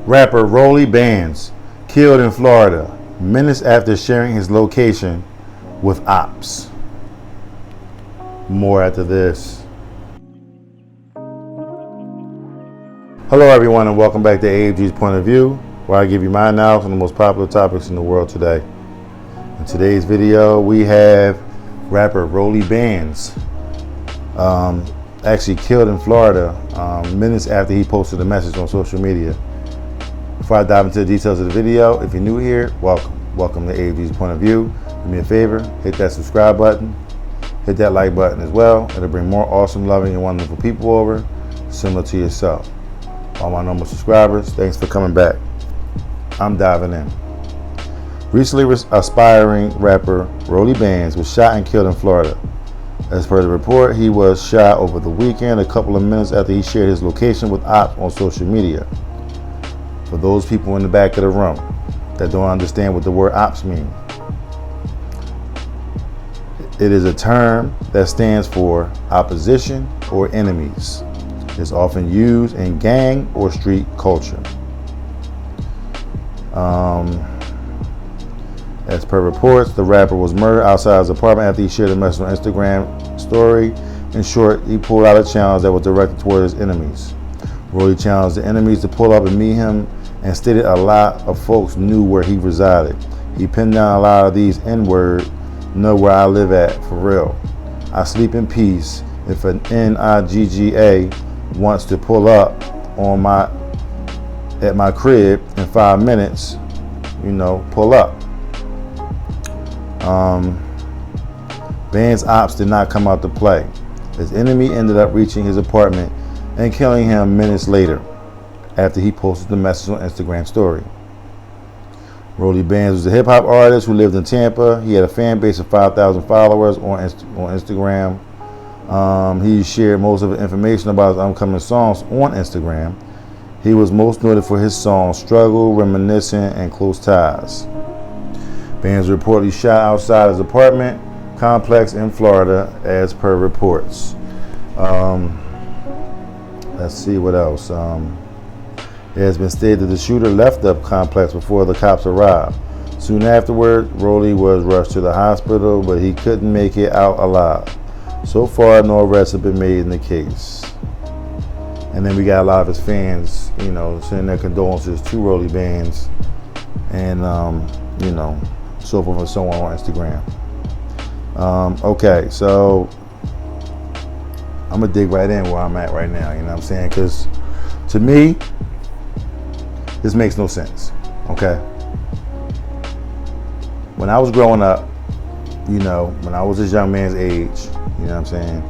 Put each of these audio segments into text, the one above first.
Rapper Rollie Bands killed in Florida minutes after sharing his location with Opps. More after this. Hello everyone and welcome back to AFG's Point of View, where I give you my analysis on the most popular topics in the world today. In today's video we have rapper Rollie Bands actually killed in Florida minutes after he posted a message on social media. Before I dive into the details of the video, if you're new here, welcome to AFG's Point of View. Do me a favor, hit that subscribe button, hit that like button as well. It'll bring more awesome, loving, and wonderful people over, similar to yourself. All my normal subscribers, thanks for coming back. I'm diving in. Recently aspiring rapper Rollie Bands was shot and killed in Florida. As per the report, he was shot over the weekend, a couple of minutes after he shared his location with Opps on social media. For those people in the back of the room that don't understand what the word Opps means, it is a term that stands for opposition or enemies. It's often used in gang or street culture. As per reports, the rapper was murdered outside his apartment after he shared a message on Instagram story. In short, he pulled out a challenge that was directed toward his enemies. Rollie challenged the enemies to pull up and meet him and stated a lot of folks knew where he resided. He pinned down a lot of these N-word, know where I live at, for real. I sleep in peace. If an N-I-G-G-A wants to pull up at my crib in 5 minutes, pull up. Bands' Opps did not come out to play. His enemy ended up reaching his apartment and killing him minutes later after he posted the message on Instagram story. Rollie Bands was a hip-hop artist who lived in Tampa. He had a fan base of 5,000 followers on Instagram. He shared most of the information about his upcoming songs on Instagram. He was most noted for his songs Struggle, Reminiscent, and Close Ties. Bands reportedly shot outside his apartment complex in Florida, as per reports. Let's see what else. It has been stated that the shooter left the complex before the cops arrived. Soon afterward, Rollie was rushed to the hospital, but he couldn't make it out alive. So far, no arrests have been made in the case. And then we got a lot of his fans, sending their condolences to Rollie Bands and, so forth and so on Instagram. Okay, so I'm gonna dig right in where I'm at right now, you know what I'm saying? Because to me, this makes no sense, okay? When I was growing up, when I was this young man's age, you know what I'm saying,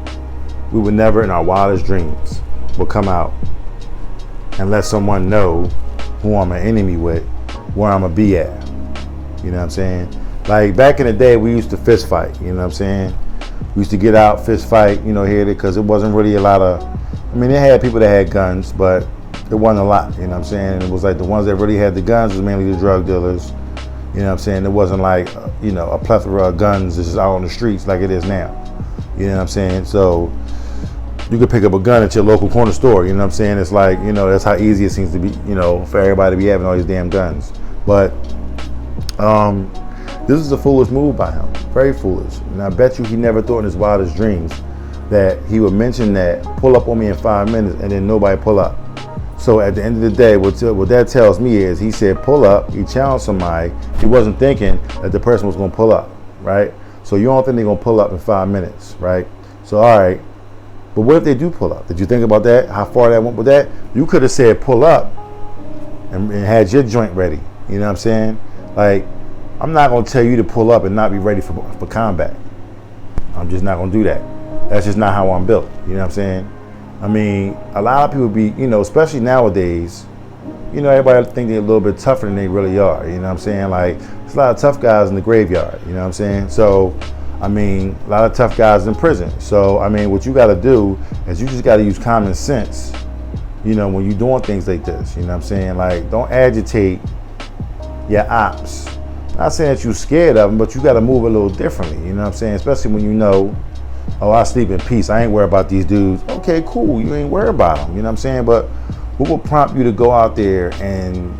we would never in our wildest dreams would come out and let someone know who I'm an enemy with, where I'm gonna be at, you know what I'm saying? Like back in the day, we used to fist fight, you know what I'm saying? We used to get out, fist fight, here, because it wasn't really a lot of, they had people that had guns, but it wasn't a lot, you know what I'm saying? It was like the ones that really had the guns was mainly the drug dealers, you know what I'm saying? It wasn't like, a plethora of guns that's just out on the streets like it is now, you know what I'm saying? So you could pick up a gun at your local corner store, you know what I'm saying? It's like, that's how easy it seems to be, for everybody to be having all these damn guns. But this is a foolish move by him, very foolish. And I bet you he never thought in his wildest dreams that he would mention that, pull up on me in 5 minutes, and then nobody pull up. So at the end of the day, what that tells me is he said pull up, he challenged somebody, he wasn't thinking that the person was gonna pull up, right? So you don't think they're gonna pull up in 5 minutes, right? So all right, but what if they do pull up? Did you think about that? How far that went with that? You could have said pull up and had your joint ready, you know what I'm saying? Like, I'm not gonna tell you to pull up and not be ready for combat. I'm just not gonna do that. That's just not how I'm built, you know what I'm saying? A lot of people be, especially nowadays, everybody think they're a little bit tougher than they really are, you know what I'm saying? Like, there's a lot of tough guys in the graveyard, you know what I'm saying? So, a lot of tough guys in prison. So, what you gotta do is you just gotta use common sense, when you're doing things like this, you know what I'm saying? Like, don't agitate your ops. Not saying that you're scared of them, but you gotta move a little differently, you know what I'm saying? Especially when oh, I sleep in peace, I ain't worried about these dudes. Okay, cool, you ain't worried about them, you know what I'm saying? But What will prompt you to go out there and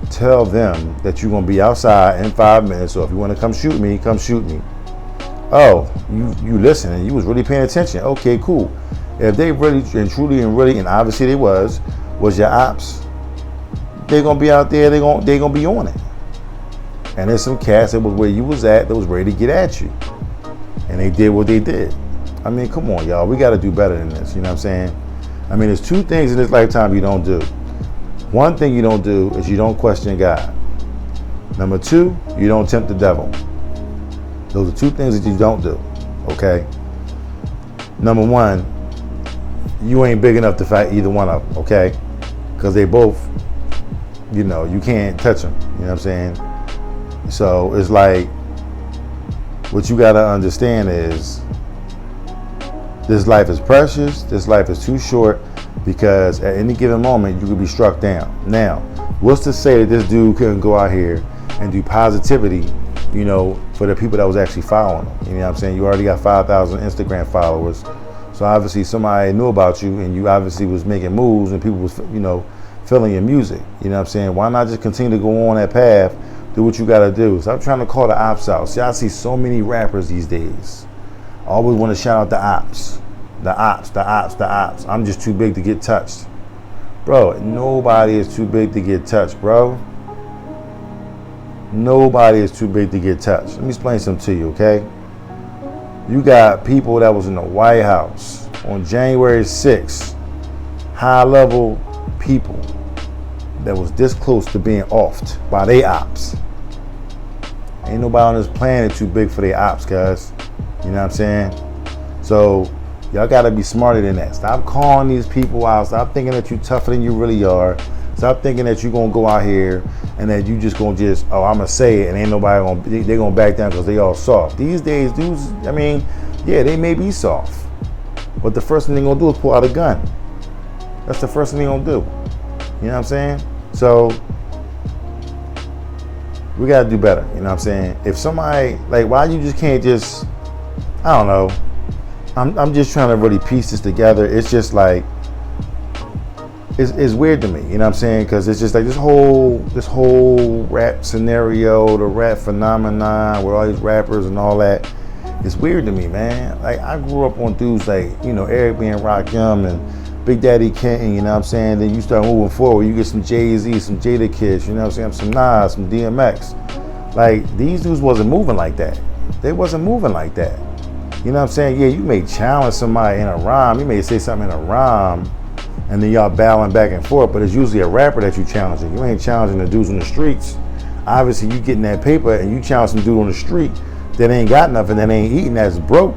tell them that you're going to be outside in 5 minutes, or if you want to come shoot me, come shoot me? Oh, you listen and you was really paying attention. Okay, cool. If they really and truly and really, and obviously they was your ops, they're going to be out there, they're going to be on it. And there's some cats that was where you was at that was ready to get at you. And they did what they did. I mean, come on, y'all. We got to do better than this. You know what I'm saying? I mean, there's 2 things in this lifetime you don't do. One thing you don't do is you don't question God. Number 2, you don't tempt the devil. Those are 2 things that you don't do, okay? Number 1, you ain't big enough to fight either one of them, okay? Because they both, you know, you can't touch them, you know what I'm saying? So it's like, what you gotta understand is, this life is precious, this life is too short, because at any given moment, you could be struck down. Now, what's to say that this dude couldn't go out here and do positivity, you know, for the people that was actually following him? You know what I'm saying? You already got 5,000 Instagram followers. So obviously somebody knew about you, and you obviously was making moves, and people was, you know, feeling your music. You know what I'm saying? Why not just continue to go on that path, do what you gotta do? Stop trying to call the ops out. See, I see so many rappers these days. I always want to shout out the ops. The ops, the ops, the ops. I'm just too big to get touched. Bro, nobody is too big to get touched, bro. Nobody is too big to get touched. Let me explain something to you, okay? You got people that was in the White House on January 6th, high-level people that was this close to being offed by they ops. Ain't nobody on this planet too big for their ops, guys. You know what I'm saying? So y'all gotta be smarter than that. Stop calling these people out. Stop thinking that you tougher than you really are. Stop thinking that you're gonna go out here and that you just gonna I'm gonna say it and ain't nobody they're gonna back down because they all soft. These days, dudes, I mean, yeah, they may be soft, but the first thing they're gonna do is pull out a gun. That's the first thing they're gonna do. You know what I'm saying? So we gotta do better. You know what I'm saying? If somebody, like, why you just can't just, I don't know. I'm just trying to really piece this together. It's just like, it's weird to me, you know what I'm saying? Because it's just like this whole rap scenario, the rap phenomenon with all these rappers and all that. It's weird to me, man. Like, I grew up on dudes like, you know, Eric B. and Rakim and Big Daddy Kane, you know what I'm saying? Then you start moving forward, you get some Jay-Z, some Jada Kids, you know what I'm saying? Some Nas, some DMX. Like, these dudes wasn't moving like that. They wasn't moving like that. You know what I'm saying? Yeah, you may challenge somebody in a rhyme. You may say something in a rhyme, and then y'all battling back and forth, but it's usually a rapper that you challenging. You ain't challenging the dudes on the streets. Obviously, you getting that paper, and you challenge some dude on the street that ain't got nothing, that ain't eating, that's broke,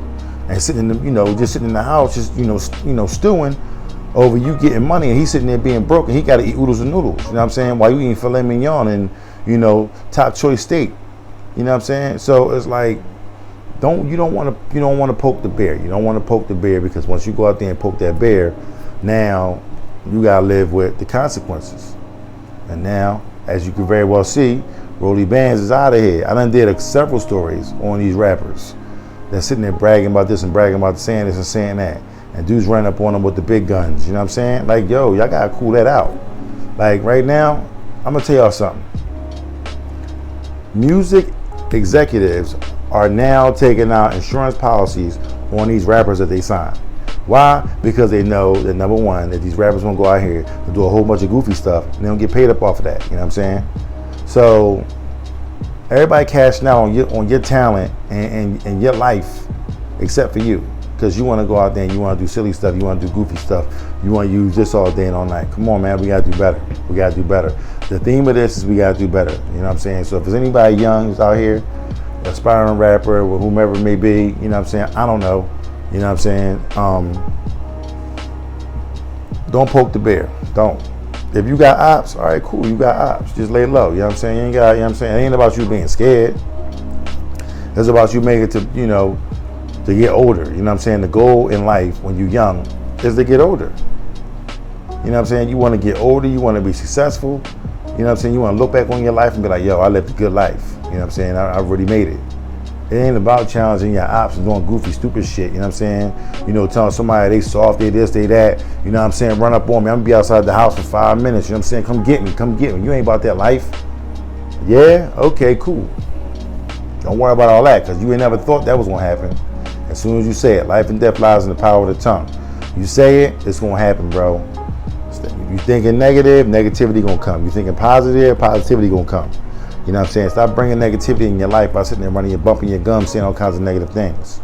and sitting in the, you know, just sitting in the house, just, you know, stewing over you getting money, and he's sitting there being broke, and he got to eat oodles and noodles. You know what I'm saying? While you eating filet mignon and, you know, top choice steak. You know what I'm saying? So it's like, you don't want to poke the bear. You don't want to poke the bear, because once you go out there and poke that bear, now you gotta live with the consequences. And now, as you can very well see, Rollie Bands is out of here. I done did several stories on these rappers that's sitting there bragging about this and bragging about saying this and saying that, and dudes running up on them with the big guns. You know what I'm saying? Like, yo, y'all gotta cool that out. Like, right now, I'm gonna tell y'all something. Music executives are now taking out insurance policies on these rappers that they sign. Why? Because they know that, number one, that these rappers won't go out here and do a whole bunch of goofy stuff, and they don't get paid up off of that. You know what I'm saying? So everybody cashing out on your talent and your life, except for you, because you want to go out there and you want to do silly stuff, you want to do goofy stuff, you want to use this all day and all night. Come on, man, we got to do better. We got to do better. The theme of this is we got to do better. You know what I'm saying? So if there's anybody young who's out here, aspiring rapper or whomever it may be, you know what I'm saying? I don't know. You know what I'm saying? Don't poke the bear. Don't. If you got ops, all right, cool, you got ops. Just lay low. You know what I'm saying? You ain't got, you know what I'm saying? It ain't about you being scared. It's about you making it to, you know, to get older. You know what I'm saying? The goal in life when you're young is to get older. You know what I'm saying? You want to get older, you want to be successful. You know what I'm saying? You want to look back on your life and be like, yo, I lived a good life. You know what I'm saying? I really made it. It ain't about challenging your ops and doing goofy, stupid shit, you know what I'm saying? You know, telling somebody they soft, they this, they that, you know what I'm saying? Run up on me, I'm gonna be outside the house for 5 minutes, you know what I'm saying? Come get me, come get me. You ain't about that life. Yeah? Okay, cool. Don't worry about all that, because you ain't never thought that was gonna happen. As soon as you say it, life and death lies in the power of the tongue. You say it, it's gonna happen, bro. If you thinking negative, negativity gonna come. You thinking positive, positivity gonna come. You know what I'm saying? Stop bringing negativity in your life by sitting there running your bumping your gums, saying all kinds of negative things.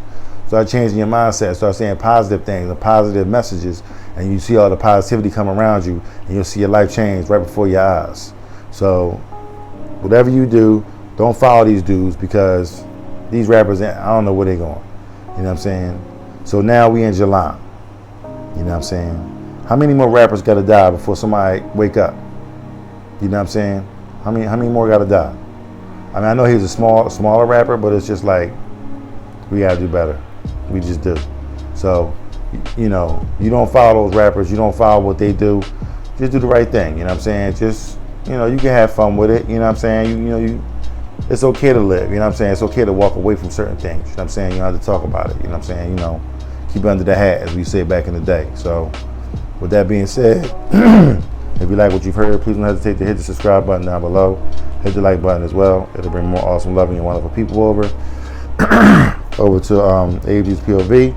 Start changing your mindset. Start saying positive things and positive messages, and you see all the positivity come around you, and you'll see your life change right before your eyes. So, whatever you do, don't follow these dudes, because these rappers, I don't know where they're going. You know what I'm saying? So now we in July. You know what I'm saying? How many more rappers got to die before somebody wake up? You know what I'm saying? How many more got to die? I mean, I know he's a smaller rapper, but it's just like, we got to do better. We just do. So, you know, you don't follow those rappers. You don't follow what they do. Just do the right thing. You know what I'm saying? Just, you know, you can have fun with it. You know what I'm saying? It's okay to live. You know what I'm saying? It's okay to walk away from certain things. You know what I'm saying? You don't have to talk about it. You know what I'm saying? You know, keep it under the hat, as we say back in the day. So, with that being said, if you like what you've heard, please don't hesitate to hit the subscribe button down below. Hit the like button as well. It'll bring more awesome, loving, and wonderful people over to AFG's POV.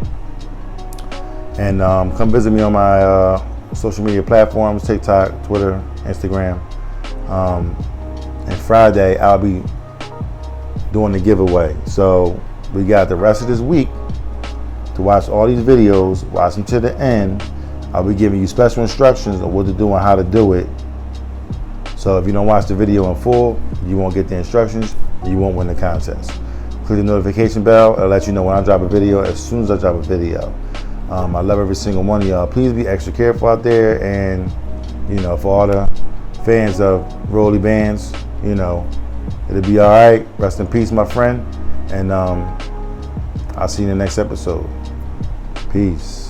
And come visit me on my social media platforms, TikTok, Twitter, Instagram. And Friday, I'll be doing the giveaway. So we got the rest of this week to watch all these videos, watch them to the end. I'll be giving you special instructions on what to do and how to do it. So if you don't watch the video in full, you won't get the instructions, you won't win the contest. Click the notification bell, it'll let you know when I drop a video as soon as I drop a video. I love every single one of y'all. Please be extra careful out there, and you know, for all the fans of Rollie Bands, you know, it'll be all right. Rest in peace, my friend, and I'll see you in the next episode. Peace.